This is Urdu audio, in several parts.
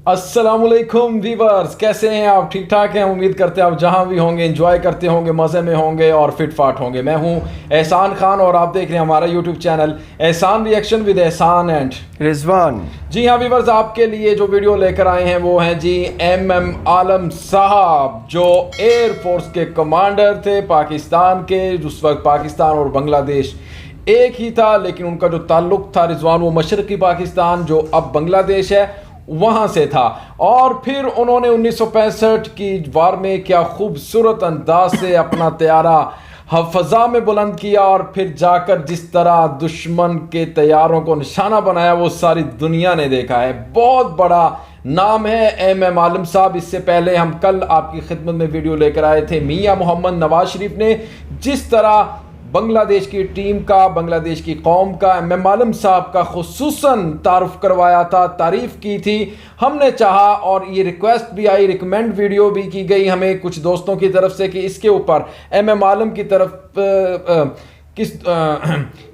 السلام علیکم ویورز، کیسے ہیں آپ؟ ٹھیک ٹھاک ہیں؟ امید کرتے ہیں آپ جہاں بھی ہوں گے انجوائے کرتے ہوں گے، مزے میں ہوں گے اور فٹ فاٹ ہوں گے۔ میں ہوں احسان خان اور آپ دیکھ رہے ہیں ہمارا YouTube channel Ehsan reaction with Ehsan and Rizwan. جی ہاں ویورز، آپ کے لیے جو ویڈیو لے کر آئے ہیں وہ ہیں جی ایم عالم صاحب، جو ایئر فورس کے کمانڈر تھے پاکستان کے۔ اس وقت پاکستان اور بنگلہ دیش ایک ہی تھا، لیکن ان کا جو تعلق تھا رضوان وہ مشرقی پاکستان جو اب بنگلہ دیش ہے وہاں سے تھا۔ اور پھر انہوں نے 1965 کی وار میں کیا خوبصورت انداز سے اپنا طیارہ فضا میں بلند کیا، اور پھر جا کر جس طرح دشمن کے طیاروں کو نشانہ بنایا وہ ساری دنیا نے دیکھا ہے۔ بہت بڑا نام ہے ایم عالم صاحب۔ اس سے پہلے ہم کل آپ کی خدمت میں ویڈیو لے کر آئے تھے میاں محمد نواز شریف نے جس طرح بنگلہ دیش کی ٹیم کا، بنگلہ دیش کی قوم کا ایم عالم صاحب کا خصوصاً تعارف کروایا تھا، تعریف کی تھی۔ ہم نے چاہا اور یہ ریکویسٹ بھی آئی، ریکمینڈ ویڈیو بھی کی گئی ہمیں کچھ دوستوں کی طرف سے کہ اس کے اوپر ایم عالم کی طرف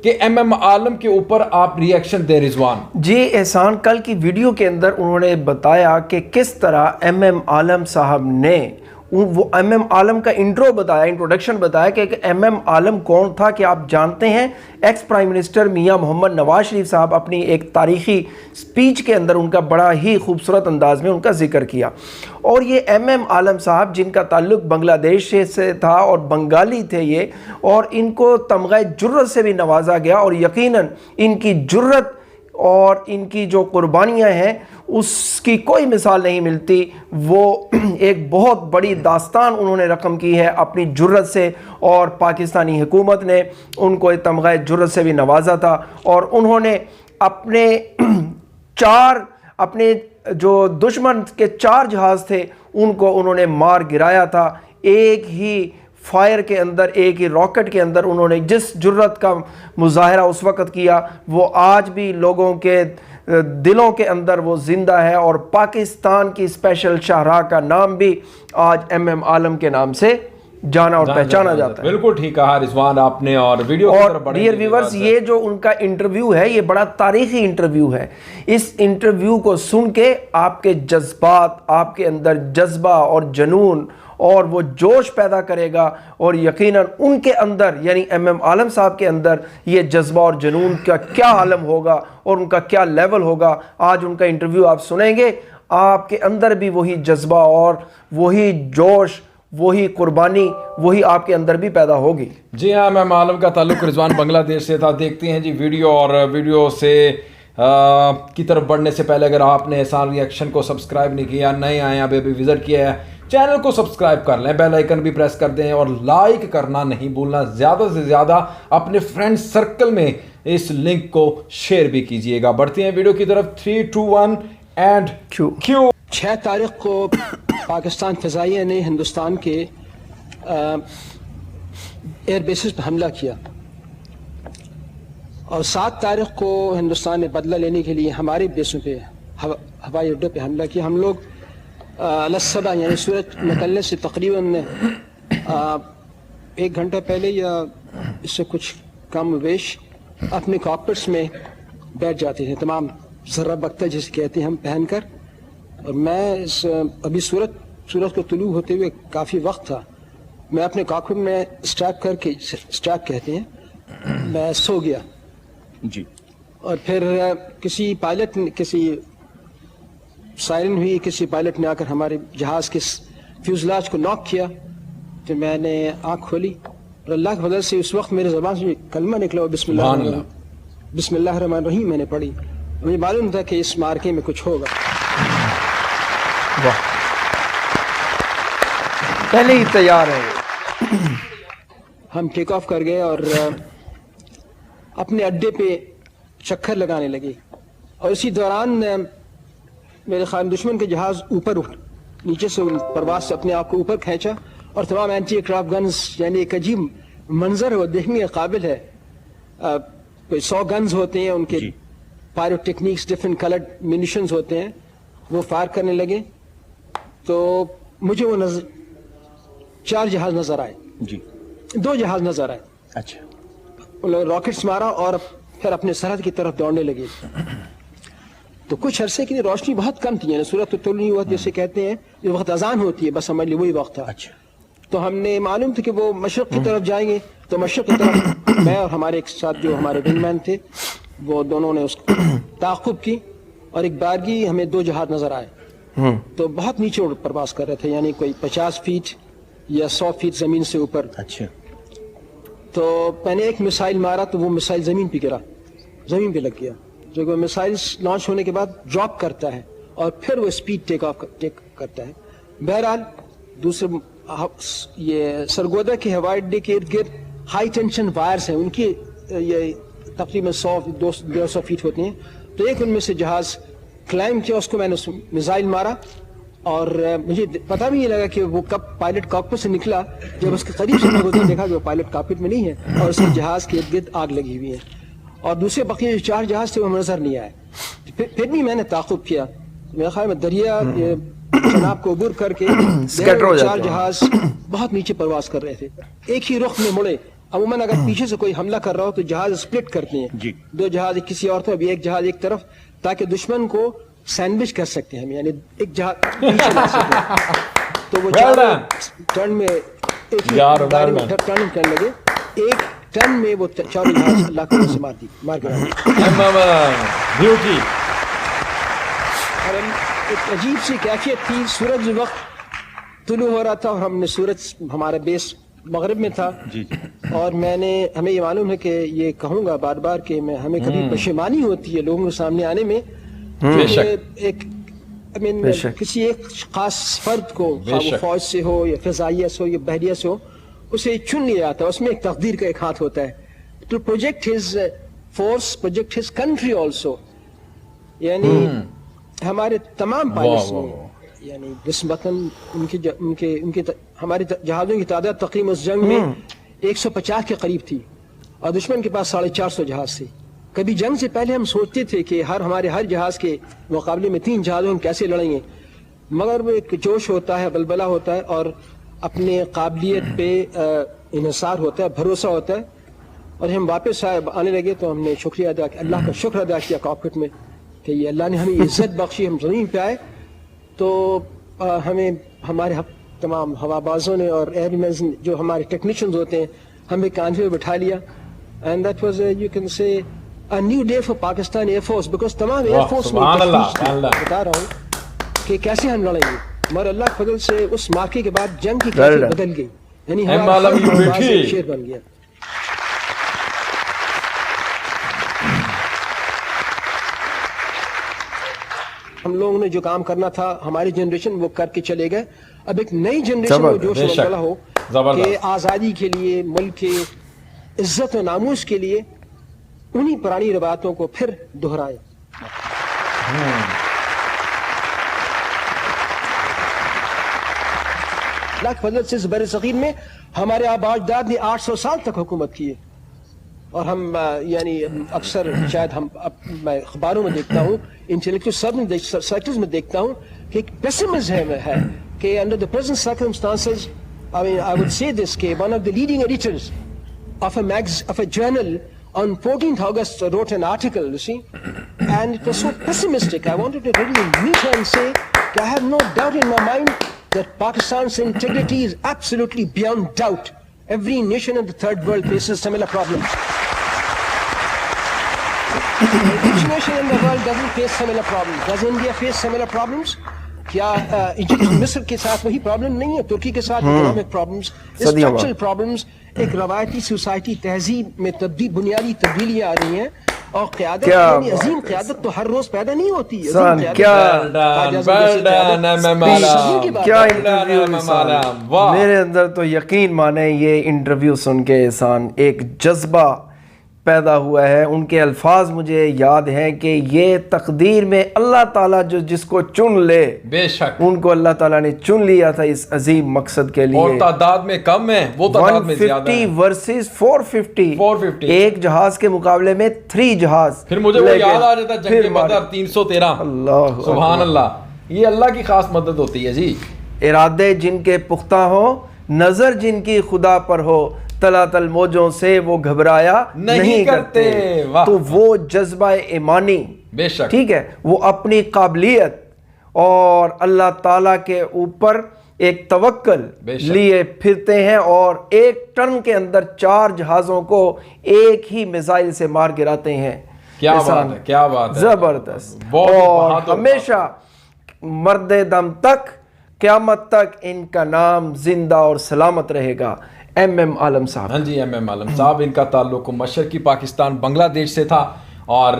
کہ ایم عالم کے اوپر آپ ری ایکشن دیں رضوان۔ جی احسان، کل کی ویڈیو کے اندر انہوں نے بتایا کہ کس طرح ایم عالم صاحب نے وہ ایم عالم کا انٹرو بتایا، انٹروڈکشن بتایا کہ ایم عالم کون تھا۔ کہ آپ جانتے ہیں ایکس پرائم منسٹر میاں محمد نواز شریف صاحب اپنی ایک تاریخی سپیچ کے اندر ان کا بڑا ہی خوبصورت انداز میں ان کا ذکر کیا، اور یہ ایم عالم صاحب جن کا تعلق بنگلہ دیش سے تھا اور بنگالی تھے یہ، اور ان کو تمغہ جرت سے بھی نوازا گیا، اور یقیناً ان کی جرت اور ان کی جو قربانیاں ہیں اس کی کوئی مثال نہیں ملتی۔ وہ ایک بہت بڑی داستان انہوں نے رقم کی ہے اپنی جرت سے، اور پاکستانی حکومت نے ان کو تمغہ جرت سے بھی نوازا تھا، اور انہوں نے اپنے جو دشمن کے 4 جہاز تھے ان کو انہوں نے مار گرایا تھا۔ ایک ہی فائر کے اندر، ایک ہی راکٹ کے اندر انہوں نے جس جرت کا مظاہرہ اس وقت کیا وہ آج بھی لوگوں کے دلوں کے اندر وہ زندہ ہے، اور پاکستان کی اسپیشل شاہراہ کا نام بھی آج ایم عالم کے نام سے جانا اور پہچانا جاتا ہے۔ بالکل ٹھیک کہا رضوان آپ نے، اور ویڈیو اور ڈیئر ویورز، یہ جو ان کا انٹرویو ہے یہ بڑا تاریخی انٹرویو ہے۔ اس انٹرویو کو سن کے آپ کے جذبات، آپ کے اندر جذبہ اور جنون اور وہ جوش پیدا کرے گا، اور یقیناً ان کے اندر یعنی ایم عالم صاحب کے اندر یہ جذبہ اور جنون کا کیا عالم ہوگا اور ان کا کیا لیول ہوگا۔ آج ان کا انٹرویو آپ سنیں گے، آپ کے اندر بھی وہی جذبہ اور وہی جوش، وہی قربانی، وہی آپ کے اندر بھی پیدا ہوگی۔ جی ہاں، ایم عالم کا تعلق رضوان بنگلہ دیش سے تھا۔ دیکھتے ہیں جی ویڈیو، اور ویڈیو سے کی طرف بڑھنے سے پہلے اگر آپ نے احسان ری ایکشن کو سبسکرائب نہیں کیا، نئے آئے ہیں، ابھی وزٹ کیا ہے، چینل کو سبسکرائب کر لیں، بیل آئیکن بھی پریس کر دیں، اور لائک کرنا نہیں بھولنا۔ زیادہ سے زیادہ اپنے فرینڈ سرکل میں اس لنک کو شیئر بھی کیجئے گا۔ بڑھتے ہیں ویڈیو کی طرف۔ 3 2 1 اینڈ کیو۔ 6 تاریخ کو پاکستان فضائیہ نے ہندوستان کے ایئر بیسز پر حملہ کیا، اور 7 تاریخ کو ہندوستان نے بدلہ لینے کے لیے ہمارے بیسوں پہ، ہوائی اڈوں پہ حملہ کیا۔ ہم لوگ الصبح یعنی سورج نکلنے سے تقریباً 1 گھنٹہ پہلے یا اس سے کچھ کم و بیش اپنے کاکپٹس میں بیٹھ جاتے تھے، تمام ذرہ بختہ جسے کہتے ہیں ہم پہن کر۔ اور میں ابھی سورج کو طلوع ہوتے ہوئے کافی وقت تھا، میں اپنے کاکپٹ میں اسٹریپ کر کے، اسٹریپ کہتے ہیں، میں سو گیا جی۔ اور پھر کسی پائلٹ نے، کسی سائرن ہوئی، کسی پائلٹ نے آ کر ہمارے جہاز کے فیوزلاج کو ناک کیا۔ تو میں نے آنکھ کھولی، اور اللہ کے فضل سے اس وقت میرے زبان سے کلمہ نکلا، بسم اللہ الرحمن الرحیم میں نے پڑھی۔ مجھے معلوم تھا کہ اس مارکے میں کچھ ہوگا۔ پہلے ہی تیار ہے۔ ہم ٹیک آف کر گئے اور اپنے اڈے پہ چکر لگانے لگے، اور اسی دوران میرے خیال دشمن کے جہاز اوپر نیچے سے پرواز سے اپنے آپ کو اوپر کھینچا، اور تمام اینٹی ایئرکرافٹ گنز، یعنی ایک عجیب منظر ہے، وہ دیکھنے کے قابل ہے۔ کوئی 100 گنز ہوتے ہیں، ان کے پائرو ٹیکنیکس، ڈفرینٹ کلرڈ منیشنز ہوتے ہیں، وہ فائر کرنے لگے۔ تو مجھے وہ 4 جہاز نظر آئے جی، 2 جہاز نظر آئے۔ اچھا، انہوں نے راکٹس مارا اور پھر اپنے سرحد کی طرف دوڑنے لگے۔ تو کچھ عرصے کے لیے روشنی بہت کم تھی، یعنی سورۃ الطلوع وقت جیسے کہتے ہیں جو وقت اذان ہوتی ہے بس ہمارے لیے وہی وقت تھا. اچھا. تو ہم نے معلوم تھا کہ وہ مشرق کی طرف جائیں گے، تو مشرق کی طرف میں اور ہمارے ایک ساتھ جو ہمارے ونگ مین تھے وہ دونوں نے اس کو تعاقب کی، اور ایک بارگی ہمیں 2 جہاز نظر آئے. تو بہت نیچے پرواز کر رہے تھے، یعنی کوئی 50 فیٹ یا 100 فیٹ زمین سے اوپر. اچھا. تو میں نے ایک میسائل مارا تو وہ میسائل زمین پہ گرا، زمین پہ لگ گیا. جو وہ میسائل لانچ ہونے کے بعد ڈراپ کرتا ہے اور پھر وہ اسپیڈ ٹیک کرتا ہے. بہرحال دوسرے یہ سرگودا کے ہوائی اڈے کے ارد گرد ہائی ٹینشن وائرس ہیں، ان کی یہ تقریباً 100-150 فیٹ ہوتی ہیں. تو ایک ان میں سے جہاز کلائم کیا، اس کو میں نے میزائل مارا، اور مجھے پتہ بھی نہیں لگا کہ وہ کب پائلٹ کاکپٹ سے نکلا. جب اس کے قریب سے میں دیکھا کہ وہ پائلٹ کاکپٹ میں نہیں ہے اور اس کے جہاز کے ارد گرد آگ لگی ہوئی ہے، اور دوسرے بقیہ جو 4 جہاز تھے وہ نظر نہیں آئے. پھر بھی میں نے تعاقب کیا، میرے خیال میں دریا جناب کو عبور کر کے 4 جہاز بہت نیچے پرواز کر رہے تھے، ایک ہی رخ میں مڑے. عموماً اگر پیچھے سے کوئی حملہ کر رہا ہو تو جہاز سپلٹ کرتے ہیں، 2 جہاز کسی اور طرف، ایک جہاز ایک طرف، تاکہ دشمن کو سینڈوچ کر سکتے ہیں ہم، یعنی ایک جہاز پیچھے لا سکتے. تو وہ ٹرن میں ایک ہی دائرے میں ٹرن کرنے لگے، ایک ٹرن میں وہ 4 جہاز اللہ کے سے مار گیا. ایک عجیب سی کیفیت تھی، سورج وقت طلوع ہو رہا تھا اور ہم نے سورج ہمارا بیس مغرب میں تھا. اور ہمیں یہ معلوم ہے کہ یہ کہوں گا بار بار کہ ہمیں کبھی پشیمانی ہوتی ہے لوگوں کے سامنے آنے میں. ایک کسی ایک خاص فرد کو وہ فوج سے ہو یا فضائیہ سے ہو یا بحریہ سے ہو، اسے چن لیا جاتا ہے، اس میں ایک تقدیر کا ایک ہاتھ ہوتا ہے. تو project his force, project his country also, یعنی ہمارے تمام پائلٹس میں، یعنی نسبتاً ان کے ہمارے جہازوں کی تعداد تقریباً اس جنگ میں 150 کے قریب تھی، اور دشمن کے پاس 450 جہاز تھے. کبھی جنگ سے پہلے ہم سوچتے تھے کہ ہمارے ہر جہاز کے مقابلے میں 3 جہازوں ہم کیسے لڑیں گے، مگر وہ ایک جوش ہوتا ہے، بلبلہ ہوتا ہے، اور اپنے قابلیت پہ انحصار ہوتا ہے، بھروسہ ہوتا ہے. اور ہم واپس آنے لگے تو ہم نے شکریہ ادا کیا، اللہ کا شکر ادا کیا کاکپٹ میں کہ یہ اللہ نے ہمیں عزت بخشی، ہم زمین پہ آئے. تو ہمیں ہمارے تمام ہوا بازوں نے اور ایئر مینز جو ہمارے ٹیکنیشینز ہوتے ہیں ہمیں کاندھے پہ بٹھا لیا. And that was you can say a new day for Pakistan Air Force, because تمام ایئر فورس میں بتا رہا ہوں کہ کیسے ہم لڑیں گے. مگر اللہ کے فضل سے اس موقع کے بعد جنگ کی کیفیت بدل گئی، یعنی ہمارا شیر بن گیا. ہم لوگوں نے جو کام کرنا تھا ہماری جنریشن وہ کر کے چلے گئے. اب ایک نئی جنریشن کو جوش و بلا ہو کہ آزادی کے لیے، ملک کے عزت و ناموس کے لیے انہی پرانی روایتوں کو پھر دہرائے. اللہ کے فضل سے بر صغیر میں ہمارے آبا اجداد نے 800 سال تک حکومت کی ہے. اور ہم یعنی اکثر شاید میں اخباروں میں دیکھتا ہوں، انٹلیکچوئل سرکلز میں دیکھتا ہوں کہ ایک پیسمزم ہے کہ under the present circumstances, I would say this, کہ one of the leading editors of a journal on 14th August wrote an article, you see, and it was so pessimistic. I wanted to really meet her and say that I have no doubt in my mind that Pakistan's integrity is absolutely beyond doubt. Every nation in the third world faces similar problems. Each nation in the world doesn't face similar problems. Does India face similar problems? کیا مصر کے ساتھ وہی پرابلم نہیں ہے؟ ترکی کے ساتھ اکنامک پرابلمز، اسٹرکچرل پرابلمز، ایک روایتی سوسائٹی تہذیب میں بنیادی تبدیلیاں آ رہی ہیں، اور قیادت یعنی عظیم قیادت تو ہر روز پیدا نہیں ہوتی. میرے اندر تو یقین مانے یہ انٹرویو سن کے احسان ایک جذبہ پیدا ہوا ہے. ان کے الفاظ مجھے یاد ہیں کہ یہ تقدیر میں اللہ تعالیٰ جو جس کو چن لے، بے شک ان کو اللہ تعالیٰ نے چن لیا تھا اس عظیم مقصد کے لیے. اور تعداد میں کم ہے، وہ تعداد میں زیادہ ہے. 150 ورسز 450 ایک جہاز کے مقابلے میں 3 جہاز. پھر مجھے وہ یاد آ جاتا جنگ بدر 313. اللہ سبحان اللہ، یہ اللہ کی خاص مدد ہوتی ہے جی. ارادے جن کے پختہ ہوں، نظر جن کی خدا پر ہو، تلاتل موجوں سے وہ گھبرایا نہیں کرتے. تو وہ جذبہ ایمانی بے شک ٹھیک ہے، وہ اپنی قابلیت اور اللہ تعالیٰ کے اوپر ایک توکل لیے پھرتے ہیں اور ایک ٹرن کے اندر 4 جہازوں کو ایک ہی میزائل سے مار گراتے ہیں. کیا بات ہے، کیا بات ہے، زبردست. اور ہمیشہ مرد دم تک، قیامت تک ان کا نام زندہ اور سلامت رہے گا. ایم عالم صاحب. ہاں جی، ایم عالم صاحب، ان کا تعلق مشرقی پاکستان بنگلہ دیش سے تھا، اور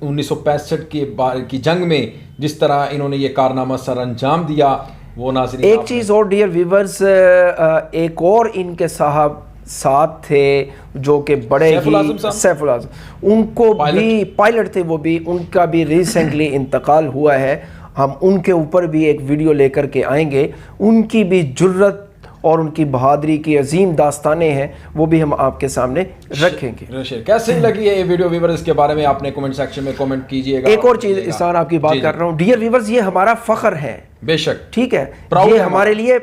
1965 کی جنگ میں جس طرح انہوں نے یہ کارنامہ سر انجام دیا وہ ناظرین. ایک چیز اور ڈیئر ویورز، ایک اور ان کے صاحب ساتھ تھے جو کہ بڑے ہی، سیف العظم، ان کو بھی پائلٹ تھے، وہ بھی، ان کا بھی ریسنٹلی انتقال ہوا ہے. ہم ان کے اوپر بھی ایک ویڈیو لے کر کے آئیں گے. ان کی بھی جرت اور ان کی بہادری کی عظیم داستانیں ہیں، وہ بھی ہم آپ کے سامنے رکھیں گے. کیسے لگی ہے یہ ویڈیو ویورز؟ اس کے بارے میں آپ نے کمنٹ سیکشن میں کمنٹ کیجئے گا. ایک اور چیز احسان آپ کی بات کر رہا ہوں ڈیئر ویورز، یہ ہمارا فخر ہے. بے شک. ٹھیک ہے، یہ ہمارے لیے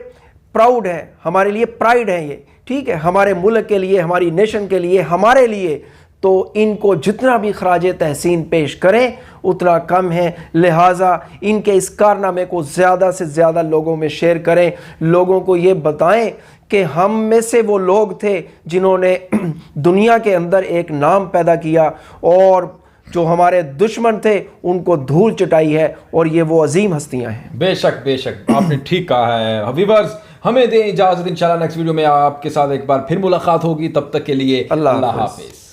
پراؤڈ ہے، ہمارے لیے پرائڈ ہے یہ. ٹھیک ہے، ہمارے ملک کے لیے، ہماری نیشن کے لیے، ہمارے لیے. تو ان کو جتنا بھی خراج تحسین پیش کریں اتنا کم ہے. لہٰذا ان کے اس کارنامے کو زیادہ سے زیادہ لوگوں میں شیئر کریں. لوگوں کو یہ بتائیں کہ ہم میں سے وہ لوگ تھے جنہوں نے دنیا کے اندر ایک نام پیدا کیا، اور جو ہمارے دشمن تھے ان کو دھول چٹائی ہے، اور یہ وہ عظیم ہستیاں ہیں. بے شک، بے شک، آپ نے ٹھیک کہا ہے. ویورز ہمیں دیں اجازت، انشاءاللہ نیکسٹ ویڈیو میں آپ کے ساتھ ایک بار پھر ملاقات ہوگی. تب تک کے لیے اللہ حافظ.